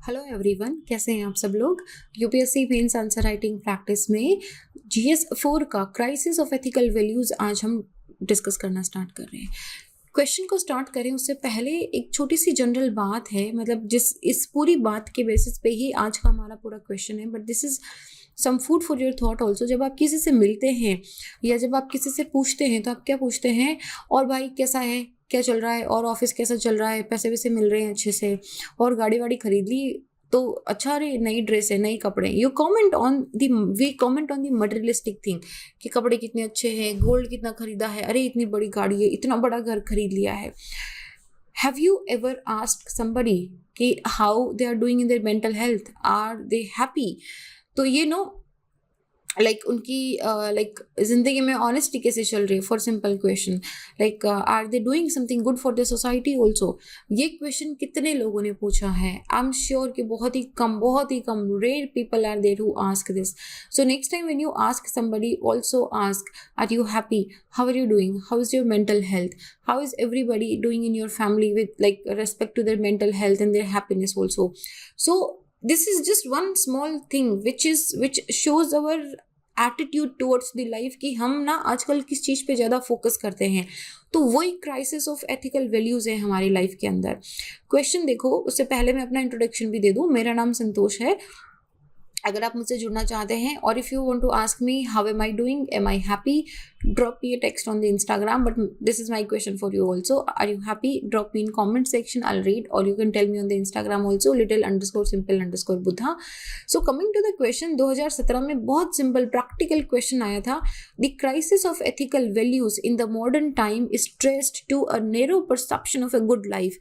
Hello everyone, कैसे हैं आप सब लोग। UPSC mains answer writing practice में GS4 का क्राइसिस ऑफ एथिकल वैल्यूज आज हम डिस्कस करना स्टार्ट कर रहे हैं। क्वेश्चन को स्टार्ट करें उससे पहले एक छोटी सी जनरल बात है, मतलब जिस इस पूरी बात के बेसिस पे ही आज का हमारा पूरा क्वेश्चन है, but this is some food for your thought also. जब आप किसी से मिलते हैं या जब आप किसी से पूछते हैं तो आप क्या पूछते हैं, और भाई कैसा है, क्या चल रहा है, और ऑफिस कैसा चल रहा है, पैसे वैसे मिल रहे हैं अच्छे से, और गाड़ी वाड़ी खरीद ली तो अच्छा, अरे नई ड्रेस है, नई कपड़े। You comment on the we comment on the materialistic thing कि कपड़े कितने अच्छे हैं, गोल्ड कितना खरीदा है, अरे इतनी बड़ी गाड़ी है, इतना बड़ा घर खरीद लिया है। Have you ever asked somebody कि how they are doing in their mental health, are they happy? तो ये नो लाइक उनकी लाइक जिंदगी में ऑनेस्टी कैसे चल रही है, for simple question. Like are they doing something good for the society also? ये क्वेश्चन कितने लोगों ने पूछा है? आई एम श्योर कि बहुत ही कम rare people are there who ask this. So next time when you ask somebody, also ask are you happy, how are you doing, how is your mental health, how is everybody doing in your family with like respect to their mental health and their happiness also. So this is just one small thing which shows our attitude towards the life कि हम ना आजकल किस चीज़ पे ज़्यादा focus करते हैं। तो वही क्राइसिस ऑफ एथिकल वैल्यूज़ है हमारी लाइफ के अंदर। क्वेश्चन देखो, उससे पहले मैं अपना इंट्रोडक्शन भी दे दूँ। मेरा नाम संतोष है। अगर आप मुझसे जुड़ना चाहते हैं और if you want to ask me how am I doing, am I happy, drop me a text on the Instagram. But this is my question for you also. Are you happy? Drop me in comment section, I'll read, or you can tell me on the Instagram also, little_simple_buddha. So coming to the question, 2017 में बहुत simple practical question आया था। The crisis of ethical values in the modern time is traced to a narrow perception of a good life.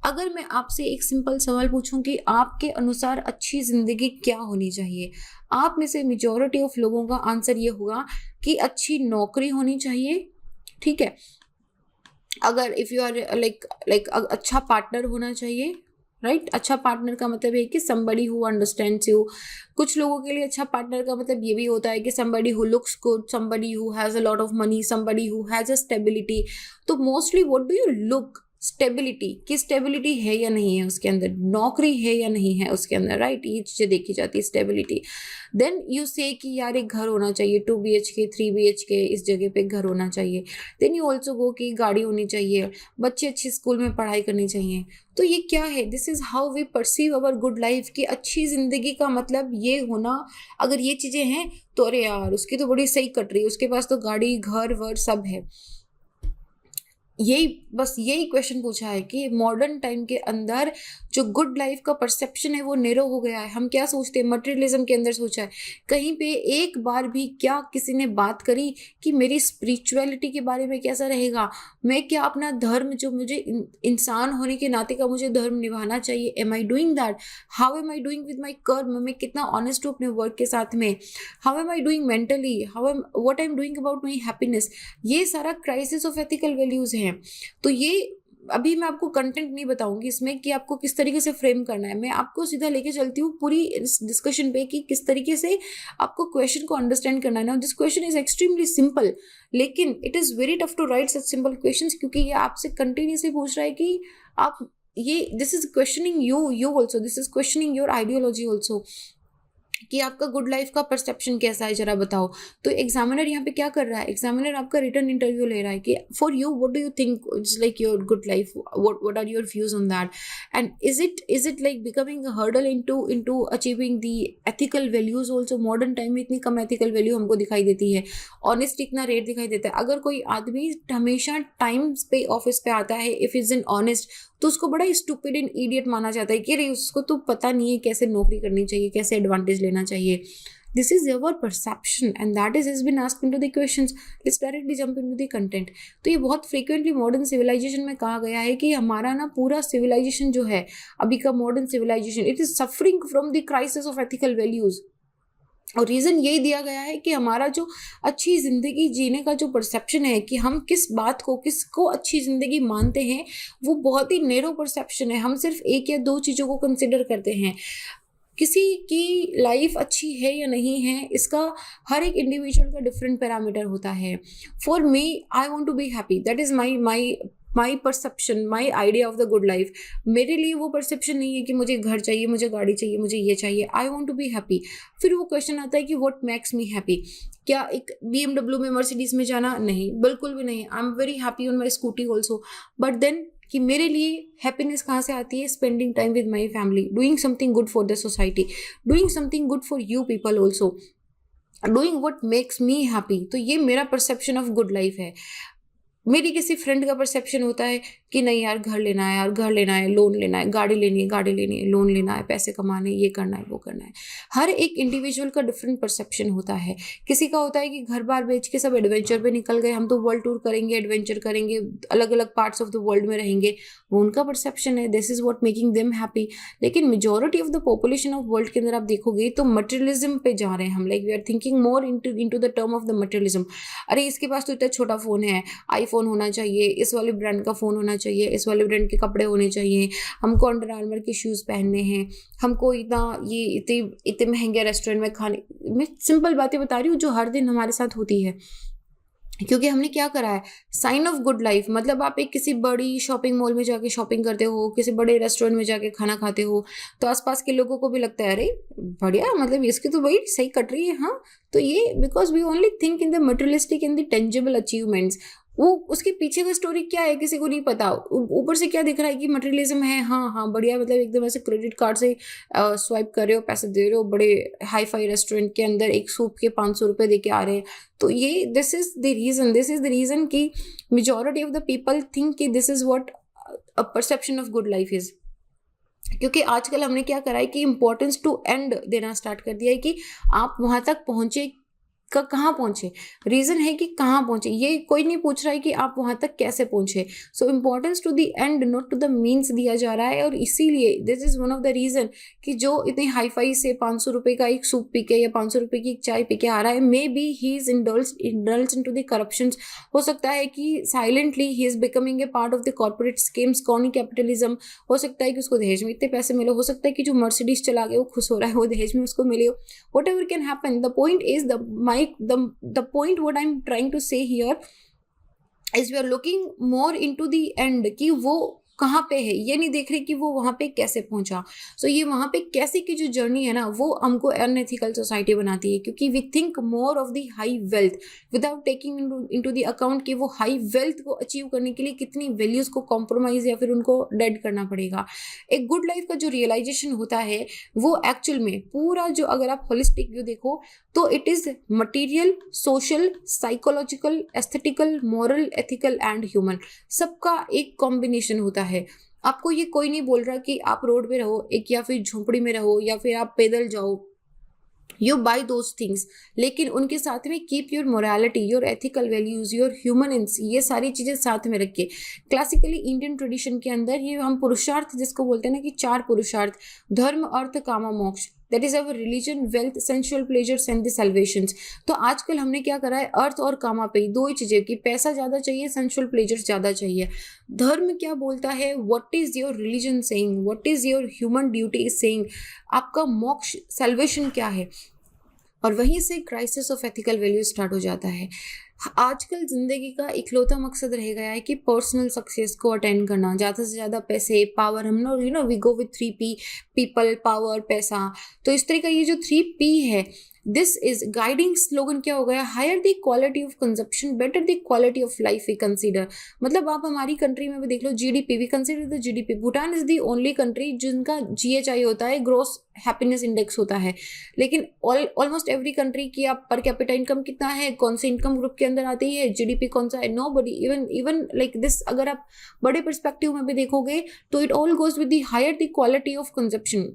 अगर मैं आपसे एक simple सवाल पूछूं कि आपके अनुसार अच्छी जिंदगी क्या होनी चाहिए, आप में से मेजॉरिटी ऑफ लोगों का आंसर ये होगा कि अच्छी नौकरी होनी चाहिए। ठीक है, अगर इफ यू आर लाइक अच्छा पार्टनर होना चाहिए, राइट। अच्छा पार्टनर का मतलब है कि somebody who understands you। कुछ लोगों के लिए अच्छा पार्टनर का मतलब ये भी होता है कि somebody who looks good, somebody who has a lot of money, somebody who has a stability। तो mostly what do you look? Stability, की स्टेबिलिटी है या नहीं है उसके अंदर, नौकरी है या नहीं है उसके अंदर, राइट। ये चीज़ें देखी जाती है, स्टेबिलिटी। देन यू से कि यार एक घर होना चाहिए, 2 BHK 3 BHK, इस जगह पे घर होना चाहिए। देन यू ऑल्सो गो कि गाड़ी होनी चाहिए, बच्चे अच्छे स्कूल में पढ़ाई करनी चाहिए। तो ये क्या है? This is how we perceive our good life, कि अच्छी ज़िंदगी का मतलब ये होना। अगर ये चीज़ें हैं तो अरे यार उसकी तो बड़ी सही कट रही है, उसके पास तो गाड़ी घर वर सब है। यही क्वेश्चन पूछा है कि मॉडर्न टाइम के अंदर जो गुड लाइफ का परसेप्शन है वो नेरो हो गया है। हम क्या सोचते हैं, मटेरियलिज्म के अंदर सोचा है। कहीं पे एक बार भी क्या किसी ने बात करी कि मेरी स्पिरिचुअलिटी के बारे में कैसा रहेगा, मैं क्या अपना धर्म, जो मुझे इंसान होने के नाते का मुझे धर्म निभाना चाहिए, am I doing that, how am I doing with my karma, मैं कितना ऑनेस्ट हूँ अपने वर्क के साथ में, how am I doing mentally, what I am doing about my happiness. ये सारा क्राइसिस ऑफ एथिकल वैल्यूज है। तो ये अभी मैं आपको कंटेंट नहीं बताऊंगी इसमें कि आपको किस तरीके से फ्रेम करना है, मैं आपको सीधा लेके चलती हूँ पूरी इस डिस्कशन पे कि किस तरीके से आपको क्वेश्चन को अंडरस्टैंड करना है ना। This question is extremely simple, लेकिन it is very tough to write such simple questions, क्योंकि ये आपसे कंटिन्यूसली पूछ रहा है कि आप ये, this is questioning you also, this is questioning your ideology also, कि आपका गुड लाइफ का परसेप्शन कैसा है, जरा बताओ। तो एग्जामिनर यहाँ पे क्या कर रहा है, एग्जामिनर आपका रिटर्न इंटरव्यू ले रहा है कि for you what do you think it's like your good life, what are your views on that, and is it like becoming a hurdle into achieving the ethical values also. Modern time में इतनी कम ethical value हमको दिखाई देती है, honest इतना rare दिखाई देता है। अगर कोई आदमी हमेशा टाइम पे ऑफिस पे आता है, इफ इज इन ऑनेस्ट, तो उसको बड़ा स्टूपिड एंड इडियट माना जाता है कि अरे उसको तो पता नहीं है कैसे नौकरी करनी चाहिए, कैसे एडवांटेज लेना चाहिए। This is your perception and that is been asked into the questions. Let's directly jump into the content. तो ये बहुत फ्रीक्वेंटली मॉडर्न सिविलाइजेशन में कहा गया है कि हमारा ना पूरा सिविलाइजेशन जो है अभी का modern civilization, it is suffering from the crisis of ethical values. और रीज़न यही दिया गया है कि हमारा जो अच्छी ज़िंदगी जीने का जो परसेप्शन है, कि हम किस बात को, किसको अच्छी ज़िंदगी मानते हैं, वो बहुत ही नैरो परसेप्शन है। हम सिर्फ एक या दो चीज़ों को कंसिडर करते हैं। किसी की लाइफ अच्छी है या नहीं है, इसका हर एक इंडिविजुअल का डिफरेंट पैरामीटर होता है। For me, I want to be happy, that is my my perception, my idea of the good life. मेरे लिए वो परसेप्शन नहीं है कि मुझे घर चाहिए, मुझे गाड़ी चाहिए, मुझे ये चाहिए, I want to be happy. फिर वो क्वेश्चन आता है कि व्हाट मेक्स मी हैप्पी। क्या एक BMW में, मर्सिडीज में जाना? नहीं, बिल्कुल भी नहीं। I am very happy on my scooty also, but then कि मेरे लिए हैप्पीनेस कहाँ से आती है? Spending time with my family, doing something good for the society, doing something good for you people also, doing what makes me happy. तो ये मेरा परसेप्शन ऑफ गुड लाइफ है। मेरी किसी फ्रेंड का परसेप्शन होता है कि नहीं यार घर लेना है, यार घर लेना है, लोन लेना है, गाड़ी लेनी है, गाड़ी लेनी है, लोन लेना है, पैसे कमाने, ये करना है, वो करना है। हर एक इंडिविजुअल का डिफरेंट परसेप्शन होता है। किसी का होता है कि घर बार बेच के सब एडवेंचर पे निकल गए, हम तो वर्ल्ड टूर करेंगे, एडवेंचर करेंगे, अलग अलग पार्ट्स ऑफ द वर्ल्ड में रहेंगे, वो उनका परसेप्शन है, this is what making them happy. लेकिन majority of the population of world के अंदर आप देखोगे तो मटेरियलिज्म पे जा रहे हैं हम, like we are thinking more into the term of the materialism. अरे इसके पास तो इतना छोटा फोन है, आईफोन होना चाहिए, इस वाले ब्रांड का फोन होना चाहिए, इस वाले ब्रांड के कपड़े होने चाहिए, हमको अंडर आर्मर के शूज पहनने हैं, हमको इतने महंगे रेस्टोरेंट में खाने। मैं सिंपल बातें बता रही हूँ जो हर दिन हमारे साथ होती है, क्योंकि हमने क्या करा है, साइन ऑफ गुड लाइफ। मतलब आप एक किसी बड़ी शॉपिंग मॉल में जाके शॉपिंग करते हो, किसी बड़े रेस्टोरेंट में जाके खाना खाते हो, तो आसपास के लोगों को भी लगता है अरे बढ़िया, मतलब इसकी तो भाई सही कट रही है। हाँ, तो ये because we only think in the materialistic in the tangible achievements. वो उसके पीछे का स्टोरी क्या है किसी को नहीं पता। ऊपर से क्या दिख रहा है कि मटेरियलिज्म है, हाँ हाँ बढ़िया, मतलब एकदम ऐसे क्रेडिट कार्ड से स्वाइप कर रहे हो, पैसे दे रहे हो, बड़े हाई फाई रेस्टोरेंट के अंदर एक सूप के 500 रुपये दे के आ रहे हैं। तो ये दिस इज द रीजन कि majority of the people think कि this is what a perception of good life is. क्योंकि आजकल हमने क्या करा है कि इंपॉर्टेंस टू एंड देना स्टार्ट कर दिया है कि आप वहां तक पहुंचे कहाँ पहुंचे, रीजन है कि कहाँ पहुंचे, ये कोई नहीं पूछ रहा है कि आप वहां तक कैसे पहुंचे। So importance to the end not to the means दिया जा रहा है। और इसीलिए this is one of the reason कि जो इतनी हाई फाई से 500 रुपए का एक सूप पी के या 500 रुपए की एक चाय पी के आ रहा है, may be he is indulge into the corruption. हो सकता है कि silently he is becoming a part of the corporate schemes, corny capitalism. हो सकता है कि उसको दहेज में इतने पैसे मिले, हो सकता है कि जो मर्सिडीज चला गया वो खुश हो रहा है, वो दहेज में उसको मिले हो, what ever can happen. The point is the point what I'm trying to say here is we are looking more into the end कि वो कहाँ पे है, ये नहीं देख रहे कि वो वहाँ पे कैसे पहुंचा। सो ये वहाँ पे कैसे की जो जर्नी है ना, वो हमको अनएथिकल सोसाइटी बनाती है, क्योंकि we think more of the high wealth without taking into the account कि वो हाई वेल्थ को अचीव करने के लिए कितनी वैल्यूज को कॉम्प्रोमाइज या फिर उनको डेड करना पड़ेगा। एक गुड लाइफ का जो रियलाइजेशन होता है वो एक्चुअल में पूरा जो, अगर आप होलिस्टिक व्यू देखो तो it is material, social, psychological, aesthetical, moral, ethical and human, सबका एक कॉम्बिनेशन होता है। आपको ये कोई नहीं बोल रहा कि आप रोड पे रहो एक, या फिर झोपड़ी में रहो, या फिर आप पैदल जाओ, यू बाय दोज थिंग्स, लेकिन उनके साथ में keep your morality, your ethical values, your humanness, ये सारी चीजें साथ में रखिए। क्लासिकली इंडियन ट्रेडिशन के अंदर ये हम पुरुषार्थ जिसको बोलते हैं ना कि 4 पुरुषार्थ, धर्म, अर्थ, काम, मोक्ष, that is our religion, wealth, sensual pleasures and the salvations. तो आजकल हमने क्या करा है, अर्थ और कामा पे 2 ही चीजें कि पैसा ज्यादा चाहिए, सेंसुअल प्लेजर्स ज्यादा चाहिए। धर्म क्या बोलता है, what is your religion saying, what is your human duty is saying, आपका मोक्ष, सल्वेशन क्या है। और वहीं से crisis of ethical value start हो जाता है। आजकल जिंदगी का इकलौता मकसद रह गया है कि पर्सनल सक्सेस को अटेंड करना, ज़्यादा से ज़्यादा पैसे, पावर। हम लोग we go with 3P, people, power, पैसा। तो इस तरह का ये जो 3P है, दिस इज गाइडिंग स्लोगन क्या हो गया, higher the quality of consumption, better the quality of life we consider. मतलब आप हमारी कंट्री में भी देख लो, GDP, we consider the GDP। Bhutan is the only country जिनका GHI होता है, ग्रोस हैप्पीनेस इंडेक्स होता है। लेकिन ऑलमोस्ट एवरी कंट्री की आप पर कैपिटा इनकम कितना है, कौन से इनकम ग्रुप के अंदर आती है, GDP कौन सा है, nobody even like this. अगर आप बड़े परस्पेक्टिव में भी देखोगे तो it all goes with the higher the quality of consumption,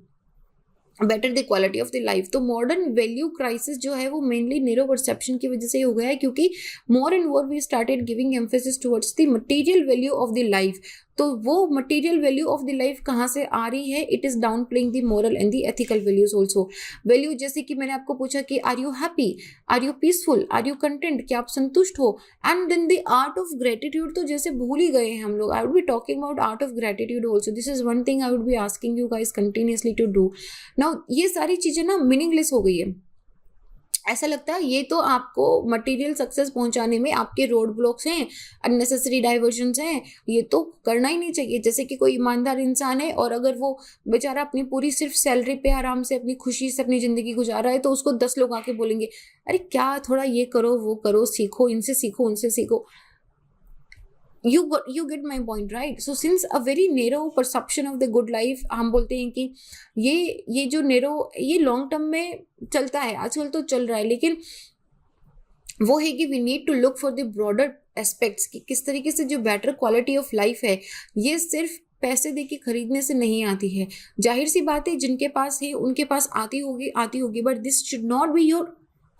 better the quality of the life. तो मॉडर्न वैल्यू क्राइसिस जो है वो मेनली नेरो परसेप्शन की वजह से हो गया है, क्योंकि more and more we started giving emphasis towards the material value of the life. तो वो material value of the life कहाँ से आ रही है, it is downplaying the moral and the ethical values also. Value जैसे कि मैंने आपको पूछा कि are you happy, are you peaceful, are you content, क्या आप संतुष्ट हो। And then the art of gratitude तो जैसे भूल ही गए हैं हम लोग। I would be talking about art of gratitude also, this is one thing I would be asking you guys continuously to do. Now ये सारी चीजें ना मीनिंगलेस हो गई है। ऐसा लगता है ये तो आपको मटेरियल सक्सेस पहुंचाने में आपके रोड ब्लॉक्स हैं, अननेसेसरी डाइवर्जन्स हैं, ये तो करना ही नहीं चाहिए। जैसे कि कोई ईमानदार इंसान है और अगर वो बेचारा अपनी पूरी सिर्फ सैलरी पे आराम से अपनी खुशी से अपनी ज़िंदगी गुजार रहा है, तो उसको 10 लोग आके बोलेंगे, अरे क्या थोड़ा ये करो वो करो, सीखो, इनसे सीखो उनसे सीखो। You get my point, right? So since a very narrow perception of the good life, हम बोलते हैं कि ये जो narrow, ये लॉन्ग टर्म में चलता है, आजकल तो चल रहा है, लेकिन वो है कि we need to look for the broader aspects कि किस तरीके से जो बेटर क्वालिटी ऑफ लाइफ है ये सिर्फ पैसे दे के खरीदने से नहीं आती है। जाहिर सी बात है जिनके पास है उनके पास आती होगी, but this should not be your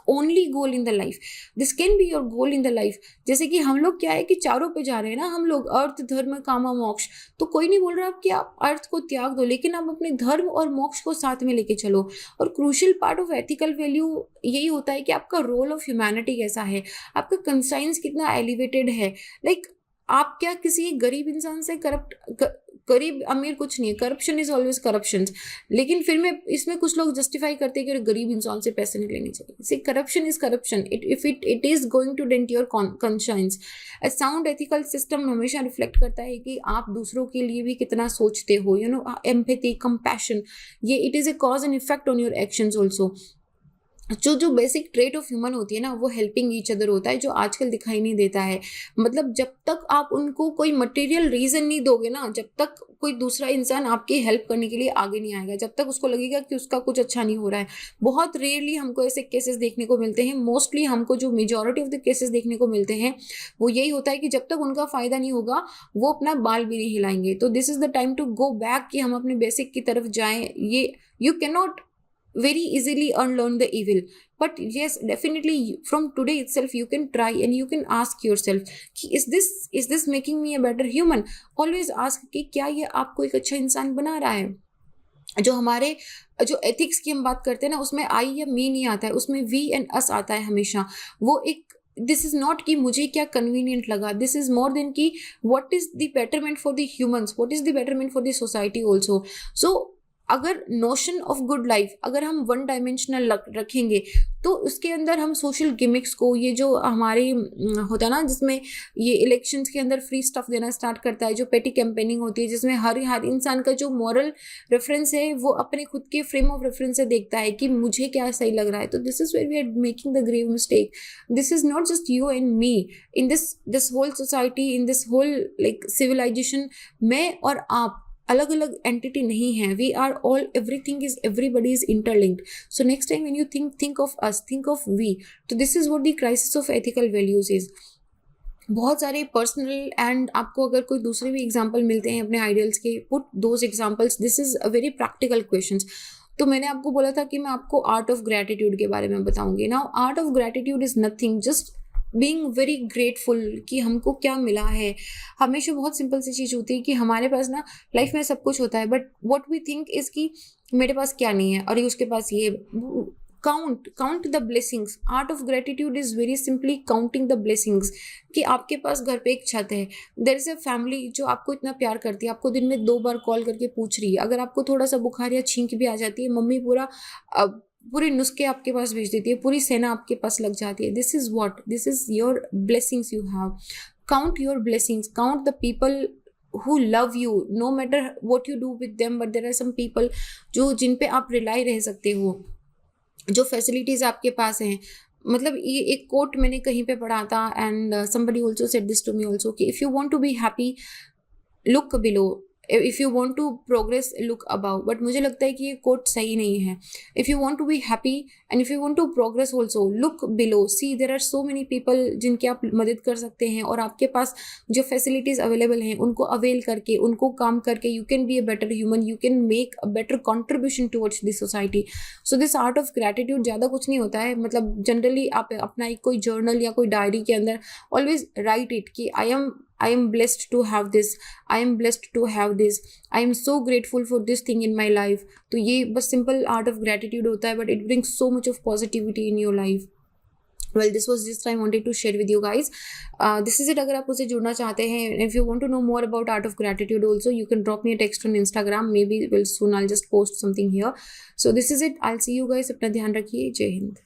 only goal in the life, this can be your goal in the life. जैसे कि हम लोग क्या है कि चारों पे जा रहे हैं ना, हम लोग अर्थ धर्म काम मोक्ष, तो कोई नहीं बोल रहा आप कि आप अर्थ को त्याग दो, लेकिन आप अपने धर्म और मोक्ष को साथ में लेके चलो। और crucial part of ethical value यही होता है कि आपका रोल ऑफ ह्यूमैनिटी कैसा है, आपका कंसाइंस कितना एलिवेटेड है। लाइक आप क्या किसी गरीब इंसान से गरीब अमीर कुछ नहीं है, करप्शन इज ऑलवेज करप्शन, लेकिन फिर में इसमें कुछ लोग जस्टिफाई करते हैं कि गरीब इंसान से पैसे नहीं लेने चाहिए। See corruption is corruption, it is going to dent your conscience. A sound ethical system हमेशा रिफ्लेक्ट करता है कि आप दूसरों के लिए भी कितना सोचते हो, यू नो, एम्पैथी, कंपैशन, ये it is a cause and effect on your actions also. जो बेसिक ट्रेट ऑफ ह्यूमन होती है ना, वो हेल्पिंग ईच अदर होता है, जो आजकल दिखाई नहीं देता है। मतलब जब तक आप उनको कोई मटेरियल रीजन नहीं दोगे ना, जब तक कोई दूसरा इंसान आपकी हेल्प करने के लिए आगे नहीं आएगा, जब तक उसको लगेगा कि उसका कुछ अच्छा नहीं हो रहा है। बहुत रेयरली हमको ऐसे केसेस देखने को मिलते हैं, मोस्टली हमको जो मेजॉरिटी ऑफ द केसेस देखने को मिलते हैं वो यही होता है कि जब तक उनका फायदा नहीं होगा वो अपना बाल भी नहीं हिलाएंगे। तो this is the time to go back कि हम अपने बेसिक की तरफ जाएं। ये you can not very easily unlearn the evil, but yes, definitely from today itself you can try and you can ask yourself कि is this making me a better human? Always ask कि क्या ये आपको एक अच्छा इंसान बना रहा है। जो एथिक्स की हम बात करते हैं ना, उसमें आई या मी नहीं आता है, उसमें वी एंड अस आता है हमेशा। वो एक दिस इज नॉट कि मुझे क्या कन्वीनियंट लगा, दिस इज मोर देन कि what is the betterment for the humans, what is the betterment for the society also. So अगर नोशन ऑफ गुड लाइफ अगर हम वन डायमेंशनल रखेंगे तो उसके अंदर हम सोशल गिमिक्स को, ये जो हमारे होता है ना जिसमें ये इलेक्शंस के अंदर फ्री स्टफ देना स्टार्ट करता है, जो पेटी कैंपेनिंग होती है जिसमें हर इंसान का जो मॉरल रेफरेंस है वो अपने खुद के फ्रेम ऑफ रेफरेंस से देखता है कि मुझे क्या सही लग रहा है। तो this is where we are making the grave mistake. This is not just you and me, in this whole society, in this whole like civilization, मैं और आप अलग अलग एंटिटी नहीं है, we are all, everything is, everybody is interlinked. So next time when you think of us, think of we. तो this is what the crisis of ethical values is. बहुत सारे पर्सनल एंड आपको अगर कोई दूसरे भी एग्जाम्पल मिलते हैं अपने आइडियल्स के, put those examples, this is a very practical questions. तो मैंने आपको बोला था कि मैं आपको आर्ट ऑफ ग्रैटिट्यूड के बारे में बताऊंगी। Now art of gratitude is nothing, just being very grateful कि हमको क्या मिला है। हमेशा बहुत सिंपल सी चीज़ होती है कि हमारे पास ना लाइफ में सब कुछ होता है, but what we think is कि मेरे पास क्या नहीं है और ये उसके पास ये। Count the blessings. Art of gratitude is very simply counting the blessings कि आपके पास घर पे एक छत है, देयर इज अ फैमिली जो आपको इतना प्यार करती है, आपको दिन में 2 बार कॉल करके पूछ रही है, अगर आपको थोड़ा सा बुखार या छींक भी आ जाती है मम्मी पूरे नुस्खे आपके पास भेज देती है, पूरी सेना आपके पास लग जाती है। This is your blessings you have. Count your blessings, count the people who love you no matter what you do with them, but there are some people जिन पे आप रिलाई रह सकते हो, जो फैसिलिटीज़ आपके पास हैं। मतलब ये एक कोट मैंने कहीं पे पढ़ा था and somebody also said this to me also कि if you want to be happy look below, if you want to progress look above. But मुझे लगता है कि ये कोट सही नहीं है। If you want to be happy and if you want to progress also look below, see there are so many people जिनकी आप मदद कर सकते हैं, और आपके पास जो फैसिलिटीज़ अवेलेबल हैं उनको अवेल करके, उनको काम करके you can be a better human, you can make a better contribution towards this society. So this art of gratitude ज़्यादा कुछ नहीं होता है। मतलब जनरली आप अपना एक कोई जर्नल या कोई डायरी के अंदर ऑलवेज राइट इट कि I am blessed to have this, I am blessed to have this, I am so grateful for this thing in my life। तो ये बस simple art of gratitude होता है, but it brings so much of positivity in your life। Well, this was just I wanted to share with you guys. This is it। अगर आप मुझसे जुड़ना चाहते हैं, if you want to know more about art of gratitude also, you can drop me a text on Instagram, maybe soon I'll just post something here। So this is it, I'll see you guys। अपना ध्यान रखिए, जय हिंद।